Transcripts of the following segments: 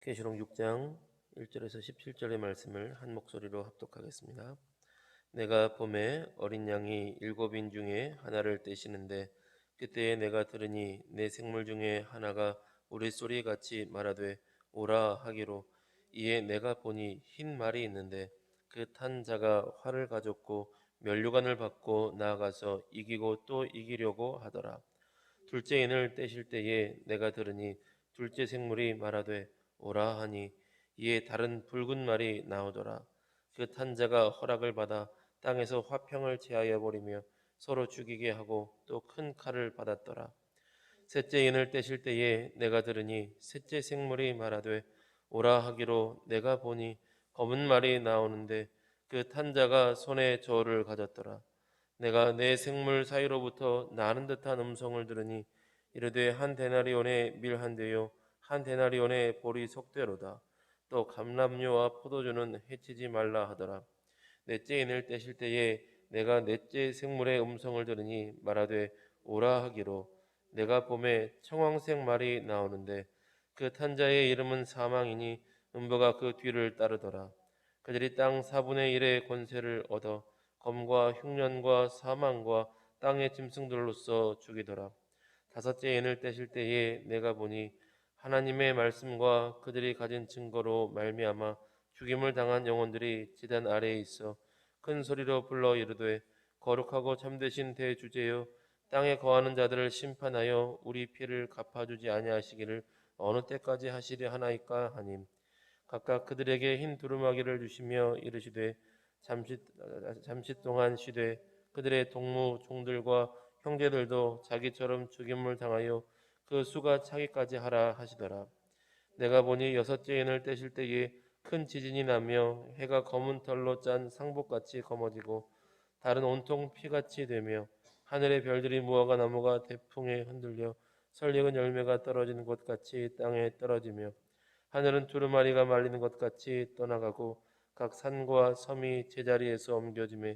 계시록 6장 1절에서 17절의 말씀을 한 목소리로 합독하겠습니다. 내가 봄에 어린 양이 7인 중에 하나를 떼시는데 그때에 내가 들으니 내 생물 중에 하나가 우레소리 같이 말하되 오라 하기로, 이에 내가 보니 흰 말이 있는데 그 탄 자가 활을 가졌고 면류관을 받고 나아가서 이기고 또 이기려고 하더라. 둘째 인을 떼실 때에 내가 들으니 둘째 생물이 말하되 오라 하니, 이에 다른 붉은 말이 나오더라. 그 탄 자가 허락을 받아 땅에서 화평을 제하여 버리며 서로 죽이게 하고 또 큰 칼을 받았더라. 셋째 인을 떼실 때에 내가 들으니 셋째 생물이 말하되 오라 하기로, 내가 보니 검은 말이 나오는데 그 탄 자가 손에 저울을 가졌더라. 내가 내 생물 사이로부터 나는 듯한 음성을 들으니 이르되 한 데나리온의 밀 한 대요 한 데나리온의 보리 속대로다. 또 감람류와 포도주는 해치지 말라 하더라. 넷째 인을 떼실 때에 내가 넷째 생물의 음성을 들으니 말하되 오라 하기로, 내가 봄에 청황색 말이 나오는데 그 탄자의 이름은 사망이니 음부가 그 뒤를 따르더라. 그들이 땅 4분의 1의 권세를 얻어 검과 흉년과 사망과 땅의 짐승들로서 죽이더라. 다섯째 인을 떼실 때에 내가 보니 하나님의 말씀과 그들이 가진 증거로 말미암아 죽임을 당한 영혼들이 지단 아래에 있어 큰 소리로 불러 이르되 거룩하고 참되신 대주제여, 땅에 거하는 자들을 심판하여 우리 피를 갚아주지 아니하시기를 어느 때까지 하시려 하나이까 하님. 각각 그들에게 흰 두루마기를 주시며 이르시되 잠시 동안 쉬되 그들의 동무 종들과 형제들도 자기처럼 죽임을 당하여 그 수가 차기까지 하라 하시더라. 내가 보니 여섯째 인을 떼실 때에 큰 지진이 나며 해가 검은 털로 짠 상복같이 검어지고 달은 온통 피같이 되며 하늘의 별들이 무화과 나무가 대풍에 흔들려 설익은 열매가 떨어지는 것 같이 땅에 떨어지며 하늘은 두루마리가 말리는 것 같이 떠나가고 각 산과 섬이 제자리에서 옮겨지며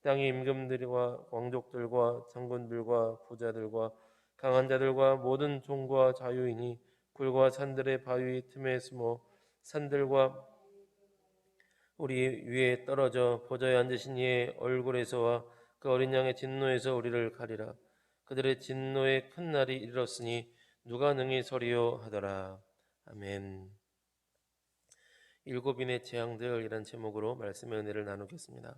땅의 임금들과 왕족들과 장군들과 부자들과 강한 자들과 모든 종과 자유인이 굴과 산들의 바위 틈에 숨어 산들과 우리 위에 떨어져 보좌에 앉으신 이의 얼굴에서와 그 어린 양의 진노에서 우리를 가리라. 그들의 진노의 큰 날이 이르렀으니 누가 능히 서리요 하더라. 아멘. 일곱인의 재앙들이라는 제목으로 말씀의 은혜를 나누겠습니다.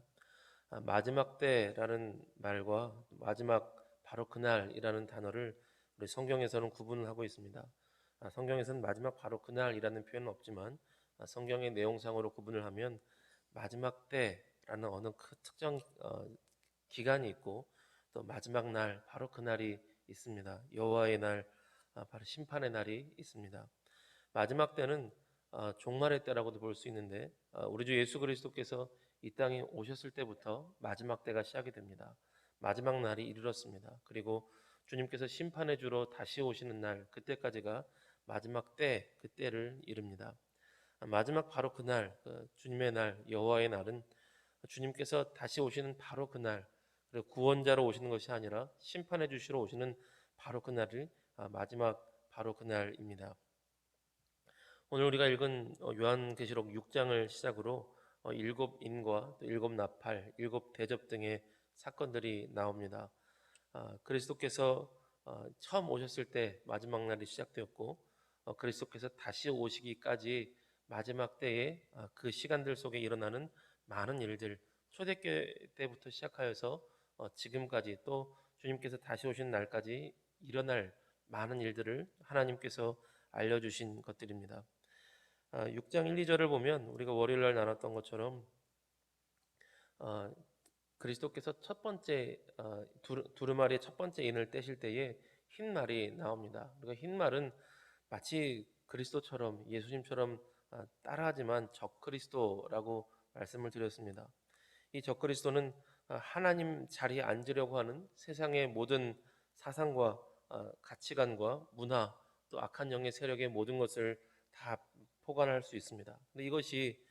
마지막 때라는 말과 마지막 바로 그날이라는 단어를 우리 성경에서는 구분을 하고 있습니다. 성경에서는 마지막 바로 그날이라는 표현은 없지만 성경의 내용상으로 구분을 하면 마지막 때라는 어느 특정 기간이 있고 또 마지막 날 바로 그날이 있습니다. 여호와의 날, 바로 심판의 날이 있습니다. 마지막 때는 종말의 때라고도 볼 수 있는데 우리 주 예수 그리스도께서 이 땅에 오셨을 때부터 마지막 때가 시작이 됩니다. 마지막 날이 이르렀습니다. 그리고 주님께서 심판의 주로 다시 오시는 날, 그때까지가 마지막 때, 그 때를 이릅니다. 마지막 바로 그날, 주님의 날, 여호와의 날은 주님께서 다시 오시는 바로 그날, 그리고 구원자로 오시는 것이 아니라 심판해 주시러 오시는 바로 그날을 마지막 바로 그날입니다. 오늘 우리가 읽은 요한계시록 6장을 시작으로 일곱 인과 또 일곱 나팔, 일곱 대접 등의 사건들이 나옵니다. 그리스도께서 처음 오셨을 때 마지막 날이 시작되었고 그리스도께서 다시 오시기까지 마지막 때에 그 시간들 속에 일어나는 많은 일들, 초대교회 때부터 시작하여서 지금까지 또 주님께서 다시 오신 날까지 일어날 많은 일들을 하나님께서 알려주신 것들입니다. 6장 1, 2절을 보면 우리가 월요일 날 나눴던 것처럼 어, 그리스도께서 첫 번째 두루마리의 첫 번째 인을 떼실 때에 흰 말이 나옵니다. 그러니까 흰 말은 마치 그리스도처럼 예수님처럼 따라하지만 적그리스도라고 말씀을 드렸습니다. 이 적그리스도는 하나님 자리에 앉으려고 하는 세상의 모든 사상과 가치관과 문화 또 악한 영의 세력의 모든 것을 다 포괄할 수 있습니다. 근데 이것이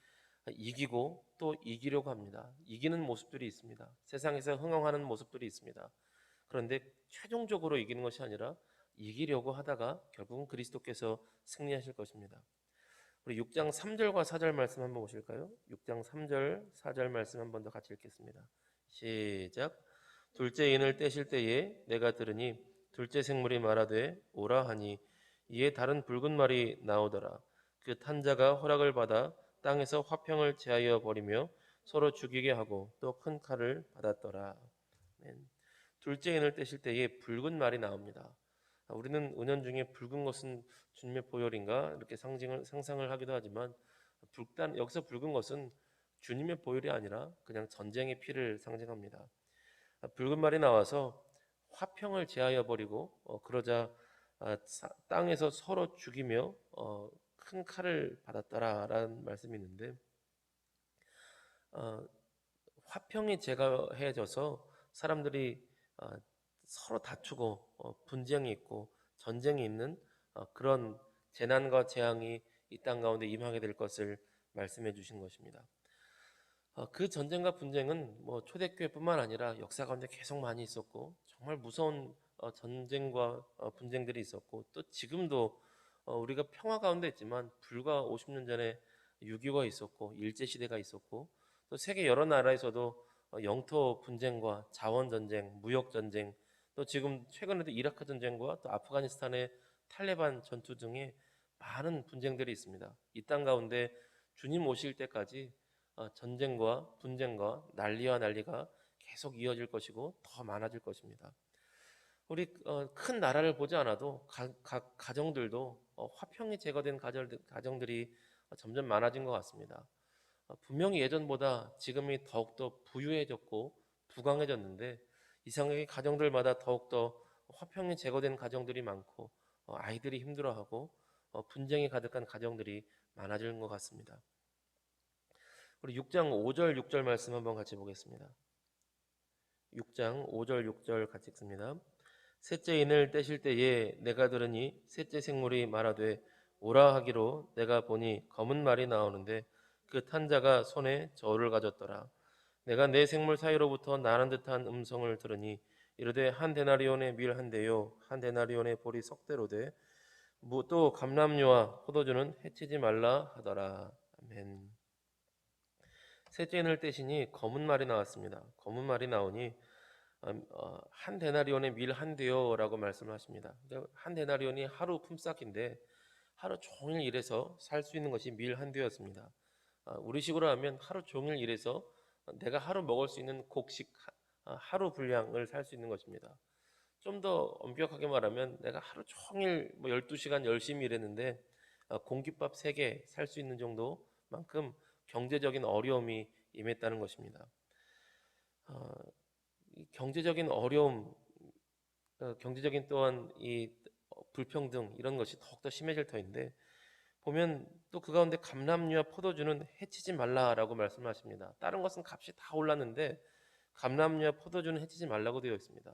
이기고 또 이기려고 합니다. 이기는 모습들이 있습니다. 세상에서 흥황하는 모습들이 있습니다. 그런데 최종적으로 이기는 것이 아니라 이기려고 하다가 결국은 그리스도께서 승리하실 것입니다. 우리 6장 3절과 4절 말씀 한번 보실까요? 6장 3절 4절 말씀 한 번 더 같이 읽겠습니다. 시작. 둘째 인을 떼실 때에 내가 들으니 둘째 생물이 말하되 오라 하니 이에 다른 붉은 말이 나오더라. 그 탄자가 허락을 받아 땅에서 화평을 제하여 버리며 서로 죽이게 하고 또 큰 칼을 받았더라. 아멘. 둘째 인을 떼실 때에 붉은 말이 나옵니다. 우리는 은연중에 붉은 것은 주님의 보혈인가 이렇게 상상을 하기도 하지만 여기서 붉은 것은 주님의 보혈이 아니라 그냥 전쟁의 피를 상징합니다. 붉은 말이 나와서 화평을 제하여 버리고 그러자 땅에서 서로 죽이며 큰 칼을 받았다라는 말씀이 있는데 어, 화평이 제거해져서 사람들이 서로 다투고 분쟁이 있고 전쟁이 있는 그런 재난과 재앙이 이 땅 가운데 임하게 될 것을 말씀해 주신 것입니다. 그 전쟁과 분쟁은 뭐 초대교회뿐만 아니라 역사 가운데 계속 많이 있었고 정말 무서운 전쟁과 분쟁들이 있었고 또 지금도 우리가 평화 가운데 있지만 불과 50년 전에 6.25가 있었고 일제시대가 있었고 또 세계 여러 나라에서도 영토 분쟁과 자원 전쟁, 무역 전쟁 또 지금 최근에도 이라크 전쟁과 또 아프가니스탄의 탈레반 전투 등의 많은 분쟁들이 있습니다. 이 땅 가운데 주님 오실 때까지 전쟁과 분쟁과 난리와 난리가 계속 이어질 것이고 더 많아질 것입니다. 우리 큰 나라를 보지 않아도 각 가정들도 화평이 제거된 가정들이 점점 많아진 것 같습니다. 분명히 예전보다 지금이 더욱더 부유해졌고 부강해졌는데 이상하게 가정들마다 더욱더 화평이 제거된 가정들이 많고 아이들이 힘들어하고 분쟁이 가득한 가정들이 많아지는 것 같습니다. 우리 6장 5절 6절 말씀 한번 같이 보겠습니다. 6장 5절 6절 같이 읽습니다. 셋째 인을 떼실 때에 내가 들으니 셋째 생물이 말하되 오라 하기로 내가 보니 검은 말이 나오는데 그 탄자가 손에 저울을 가졌더라. 내가 내 생물 사이로부터 나는 듯한 음성을 들으니 이르되 한 데나리온의 밀 한 대요 한 데나리온의 보리 석 대로 돼 또 감람류와 포도주는 해치지 말라 하더라. 아멘. 셋째 인을 떼시니 검은 말이 나왔습니다. 검은 말이 나오니 한 데나리온의 밀 한 대요라고 말씀을 하십니다. 그러니까 한 데나리온이 하루 품삯인데 하루 종일 일해서 살 수 있는 것이 밀 한 대였습니다. 우리식으로 하면 하루 종일 일해서 내가 하루 먹을 수 있는 곡식 하루 분량을 살 수 있는 것입니다. 좀 더 엄격하게 말하면 내가 하루 종일 12시간 열심히 일했는데 공깃밥 3개 살 수 있는 정도만큼 경제적인 어려움이 임했다는 것입니다. 이 경제적인 어려움, 경제적인 또한 이 불평등 이런 것이 더욱더 심해질 터인데 보면 또 그 가운데 감람류와 포도주는 해치지 말라라고 말씀하십니다. 다른 것은 값이 다 올랐는데 감람류와 포도주는 해치지 말라고 되어 있습니다.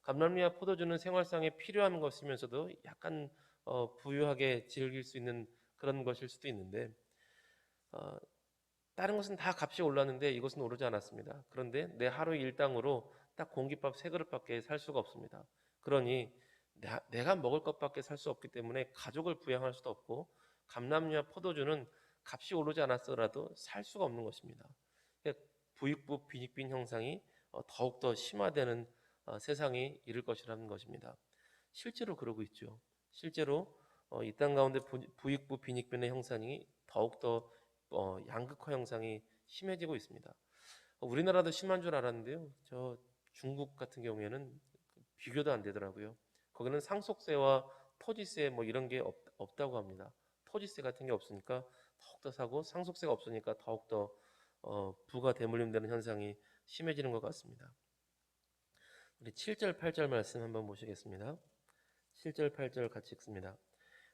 감람류와 포도주는 생활상에 필요한 것이면서도 약간 부유하게 즐길 수 있는 그런 것일 수도 있는데 어, 다른 것은 다 값이 올랐는데 이것은 오르지 않았습니다. 그런데 내 하루 일당으로 딱 공깃밥 3그릇밖에 살 수가 없습니다. 그러니 내가 먹을 것밖에 살 수 없기 때문에 가족을 부양할 수도 없고 감람류와 포도주는 값이 오르지 않았더라도 살 수가 없는 것입니다. 그러니까 부익부 빈익빈 형상이 더욱더 심화되는 세상이 이를 것이라는 것입니다. 실제로 그러고 있죠. 실제로 이 땅 가운데 부익부 빈익빈의 형상이 더욱더 양극화 형상이 심해지고 있습니다. 우리나라도 심한 줄 알았는데요. 저 중국 같은 경우에는 비교도 안 되더라고요. 거기는 상속세와 토지세 이런 게 없다고 합니다. 토지세 같은 게 없으니까 더욱더 사고 상속세가 없으니까 더욱더 부가 대물림되는 현상이 심해지는 것 같습니다. 우리 7절 8절 말씀 한번 보시겠습니다. 7절 8절 같이 읽습니다.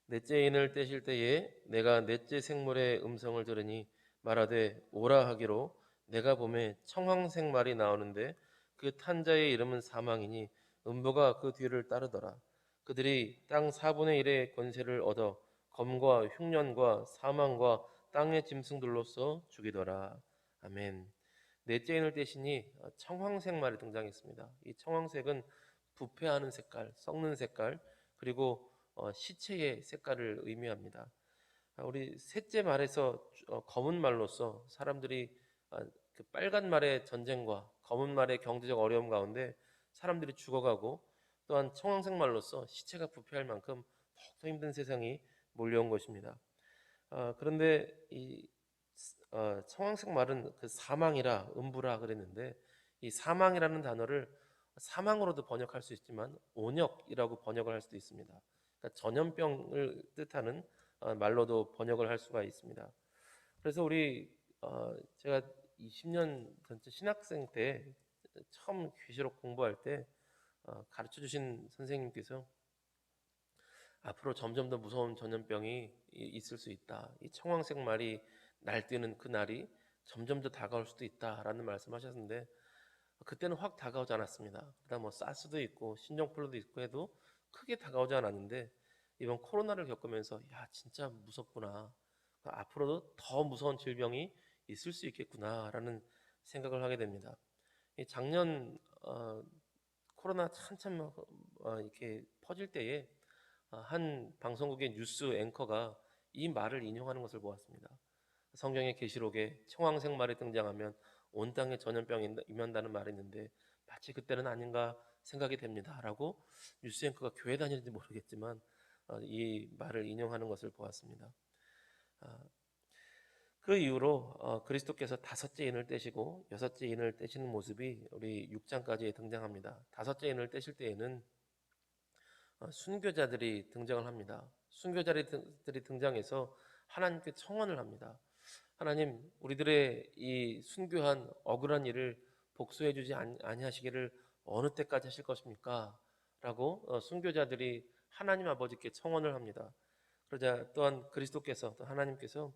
넷째 인을 떼실 때에 내가 넷째 생물의 음성을 들으니 말하되 오라 하기로 내가 보매 청황색 말이 나오는데 그 탄자의 이름은 사망이니 음부가 그 뒤를 따르더라. 그들이 땅 4분의 1의 권세를 얻어 검과 흉년과 사망과 땅의 짐승들로서 죽이더라. 아멘. 넷째 인을 떼시니 청황색 말이 등장했습니다. 이 청황색은 부패하는 색깔, 썩는 색깔, 그리고 시체의 색깔을 의미합니다. 우리 셋째 말에서 검은 말로써 사람들이 그 빨간 말의 전쟁과 검은 말의 경제적 어려움 가운데 사람들이 죽어가고, 또한 청황색 말로써 시체가 부패할 만큼 더욱더 힘든 세상이 몰려온 것입니다. 그런데 이 청황색 말은 그 사망이라 음부라 그랬는데, 이 사망이라는 단어를 사망으로도 번역할 수 있지만 온역이라고 번역을 할 수도 있습니다. 그러니까 전염병을 뜻하는 말로도 번역을 할 수가 있습니다. 그래서 우리 제가 20년 전체 신학생 때 처음 계시록 공부할 때 가르쳐 주신 선생님께서 앞으로 점점 더 무서운 전염병이 있을 수 있다. 이 청황색 말이 날뛰는 그 날이 점점 더 다가올 수도 있다라는 말씀하셨는데, 그때는 확 다가오지 않았습니다. 그다음 뭐 사스도 있고 신종플루도 있고 해도 크게 다가오지 않았는데, 이번 코로나를 겪으면서 야 진짜 무섭구나. 앞으로도 더 무서운 질병이 있을 수 있겠구나라는 생각을 하게 됩니다. 작년 코로나 한참 이렇게 퍼질 때에 한 방송국의 뉴스 앵커가 이 말을 인용하는 것을 보았습니다. 성경의 계시록에 청황색 말이 등장하면 온 땅에 전염병이 임한다는 말이 있는데 마치 그때는 아닌가 생각이 됩니다라고 뉴스 앵커가 교회 다니는지 모르겠지만 이 말을 인용하는 것을 보았습니다. 그 이후로 그리스도께서 다섯째 인을 떼시고 여섯째 인을 떼시는 모습이 우리 6장까지 등장합니다. 다섯째 인을 떼실 때에는 순교자들이 등장을 합니다. 순교자들이 등장해서 하나님께 청원을 합니다. 하나님, 우리들의 이 순교한 억울한 일을 복수해 주지 아니하시기를 어느 때까지 하실 것입니까? 라고 순교자들이 하나님 아버지께 청원을 합니다. 그러자 또한 그리스도께서, 또 하나님께서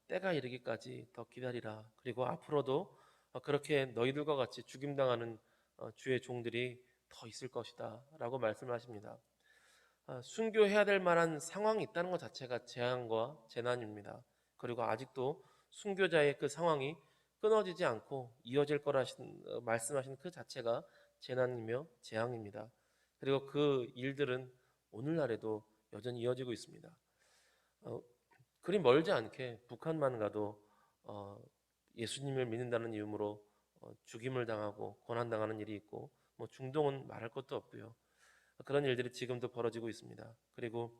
때가 이르기까지 더 기다리라. 그리고 앞으로도 그렇게 너희들과 같이 죽임당하는 주의 종들이 더 있을 것이다 라고 말씀을 하십니다. 순교해야 될 만한 상황이 있다는 것 자체가 재앙과 재난입니다. 그리고 아직도 순교자의 그 상황이 끊어지지 않고 이어질 거라 말씀하신 그 자체가 재난이며 재앙입니다. 그리고 그 일들은 오늘날에도 여전히 이어지고 있습니다. 그리 멀지 않게 북한만 가도 예수님을 믿는다는 이유로 죽임을 당하고 고난당하는 일이 있고, 뭐 중동은 말할 것도 없고요. 그런 일들이 지금도 벌어지고 있습니다. 그리고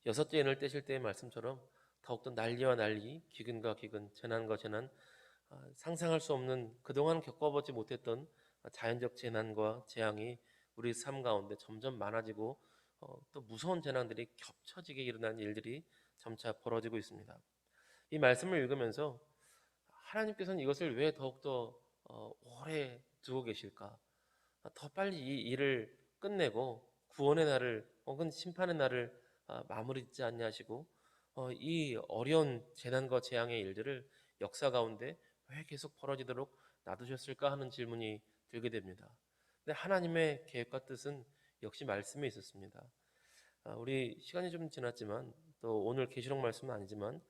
여섯째 인을 떼실 때의 말씀처럼 더욱더 난리와 난리, 기근과 기근, 재난과 재난, 상상할 수 없는 그동안 겪어보지 못했던 자연적 재난과 재앙이 우리 삶 가운데 점점 많아지고 또 무서운 재난들이 겹쳐지게 일어나는 일들이 점차 벌어지고 있습니다. 이 말씀을 읽으면서 하나님께서는 이것을 왜 더욱더 오래 두고 계실까? 더 빨리 이 일을 끝내고 구원의 날을 혹은 심판의 날을 마무리 짓지 않냐 하시고 이 어려운 재난과 재앙의 일들을 역사 가운데 왜 계속 벌어지도록 놔두셨을까 하는 질문이 들게 됩니다. 근데 하나님의 계획과 뜻은 역시 말씀에 있었습니다. 우리 시간이 좀 지났지만 또 오늘 계시록 말씀은 아니지만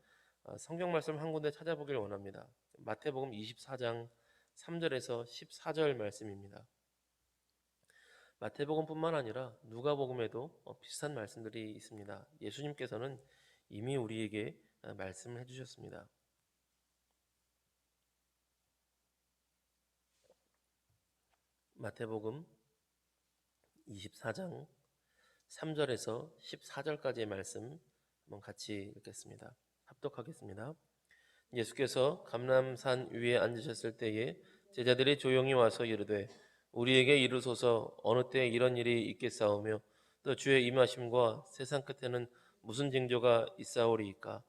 성경 말씀 한 군데 찾아보길 원합니다. 마태복음 24장 3절에서 14절 말씀입니다. 마태복음뿐만 아니라 누가복음에도 비슷한 말씀들이 있습니다. 예수님께서는 이미 우리에게 말씀을 해주셨습니다. 마태복음 24장 3절에서 14절까지의 말씀 한번 같이 읽겠습니다. 합독하겠습니다. 예수께서 감람산 위에 앉으셨을 때에 제자들이 조용히 와서 이르되 우리에게 이르소서 어느 때 이런 일이 있겠사오며 또 주의 임하심과 세상 끝에는 무슨 징조가 있사오리이까.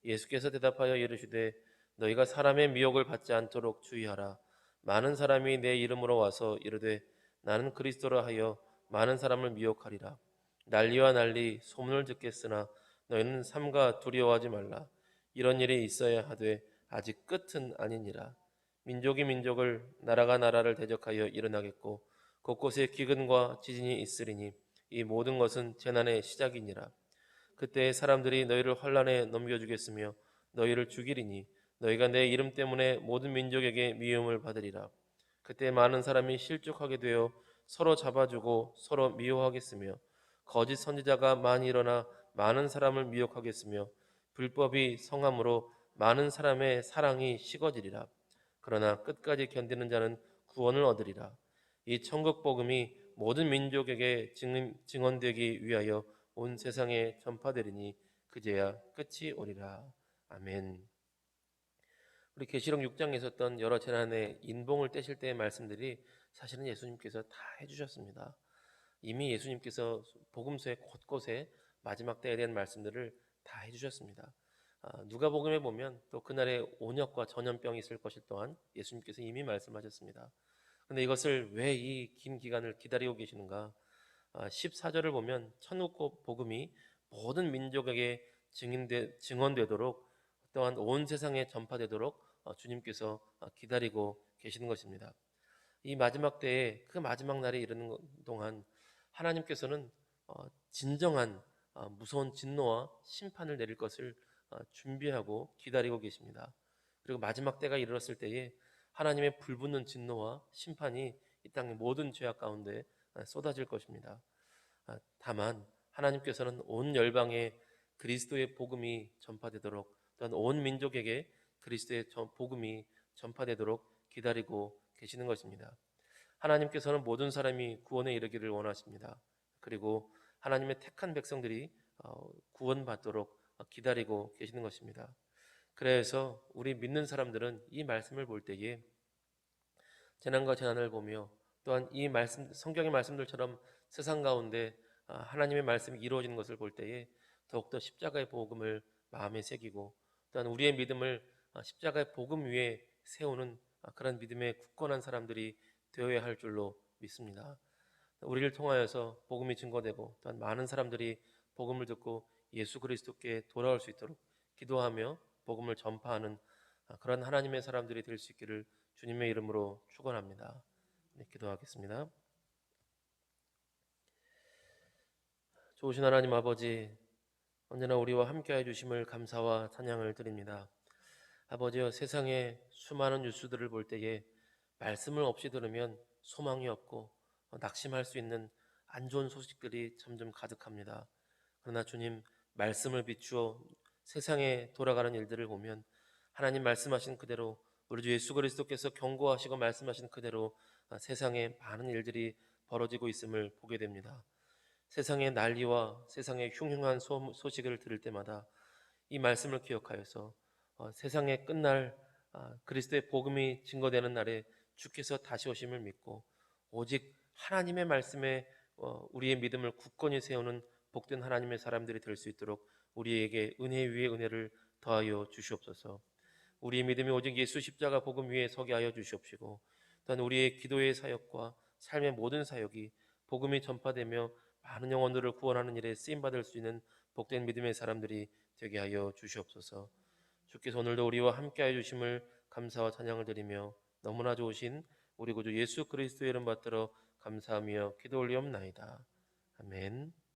예수께서 대답하여 이르시되 너희가 사람의 미혹을 받지 않도록 주의하라. 많은 사람이 내 이름으로 와서 이르되 나는 그리스도라 하여 많은 사람을 미혹하리라. 난리와 난리 소문을 듣겠으나 너희는 삼가 두려워하지 말라. 이런 일이 있어야 하되 아직 끝은 아니니라. 민족이 민족을 나라가 나라를 대적하여 일어나겠고 곳곳에 기근과 지진이 있으리니 이 모든 것은 재난의 시작이니라. 그때 사람들이 너희를 환난에 넘겨주겠으며 너희를 죽이리니 너희가 내 이름 때문에 모든 민족에게 미움을 받으리라. 그때 많은 사람이 실족하게 되어 서로 잡아주고 서로 미워하겠으며 거짓 선지자가 많이 일어나 많은 사람을 미혹하겠으며 불법이 성함으로 많은 사람의 사랑이 식어지리라. 그러나 끝까지 견디는 자는 구원을 얻으리라. 이 천국 복음이 모든 민족에게 증언되기 위하여 온 세상에 전파되리니 그제야 끝이 오리라. 아멘. 우리 계시록 6장에 있었던 여러 재난의 인봉을 떼실 때의 말씀들이 사실은 예수님께서 다 해주셨습니다. 이미 예수님께서 복음서의 곳곳에 마지막 때에 대한 말씀들을 다 해주셨습니다. 누가복음에 보면 또 그날에 온역과 전염병이 있을 것일 또한 예수님께서 이미 말씀하셨습니다. 그런데 이것을 왜 이 긴 기간을 기다리고 계시는가? 14절을 보면 천국 복음이 모든 민족에게 증언되도록 또한 온 세상에 전파되도록 주님께서 기다리고 계시는 것입니다. 이 마지막 때에 그 마지막 날이 이르는 동안 하나님께서는 진정한 무서운 진노와 심판을 내릴 것을 준비하고 기다리고 계십니다. 그리고 마지막 때가 이르렀을 때에 하나님의 불붙는 진노와 심판이 이 땅의 모든 죄악 가운데 쏟아질 것입니다. 다만 하나님께서는 온 열방에 그리스도의 복음이 전파되도록 또한 온 민족에게 그리스도의 복음이 전파되도록 기다리고 계시는 것입니다. 하나님께서는 모든 사람이 구원에 이르기를 원하십니다. 그리고 하나님의 택한 백성들이 구원받도록 기다리고 계시는 것입니다. 그래서 우리 믿는 사람들은 이 말씀을 볼 때에 재난과 재난을 보며 또한 이 말씀, 성경의 말씀들처럼 세상 가운데 하나님의 말씀이 이루어지는 것을 볼 때에 더욱더 십자가의 복음을 마음에 새기고 또한 우리의 믿음을 십자가의 복음 위에 세우는 그런 믿음의 굳건한 사람들이 되어야 할 줄로 믿습니다. 우리를 통하여서 복음이 증거되고 또한 많은 사람들이 복음을 듣고 예수 그리스도께 돌아올 수 있도록 기도하며 복음을 전파하는 그런 하나님의 사람들이 될 수 있기를 주님의 이름으로 축원합니다. 네, 기도하겠습니다. 좋으신 하나님 아버지, 언제나 우리와 함께해 주심을 감사와 찬양을 드립니다. 아버지여, 세상의 수많은 뉴스들을 볼 때에 말씀을 없이 들으면 소망이 없고 낙심할 수 있는 안 좋은 소식들이 점점 가득합니다. 그러나 주님, 말씀을 비추어 세상에 돌아가는 일들을 보면 하나님 말씀하신 그대로 우리 주 예수 그리스도께서 경고하시고 말씀하신 그대로 세상에 많은 일들이 벌어지고 있음을 보게 됩니다. 세상의 난리와 세상의 흉흉한 소식을 들을 때마다 이 말씀을 기억하여서 세상의 끝날 그리스도의 복음이 증거되는 날에 주께서 다시 오심을 믿고 오직 하나님의 말씀에 우리의 믿음을 굳건히 세우는 복된 하나님의 사람들이 될 수 있도록 우리에게 은혜 위에 은혜를 더하여 주시옵소서. 우리의 믿음이 오직 예수 십자가 복음 위에 서게 하여 주시옵시고 또한 우리의 기도의 사역과 삶의 모든 사역이 복음이 전파되며 많은 영혼들을 구원하는 일에 쓰임받을 수 있는 복된 믿음의 사람들이 되게 하여 주시옵소서. 주께서 오늘도 우리와 함께하여 주심을 감사와 찬양을 드리며 너무나 좋으신 우리 구주 예수 그리스도의 이름 받들어 감사하며 기도 올리옵나이다. 아멘.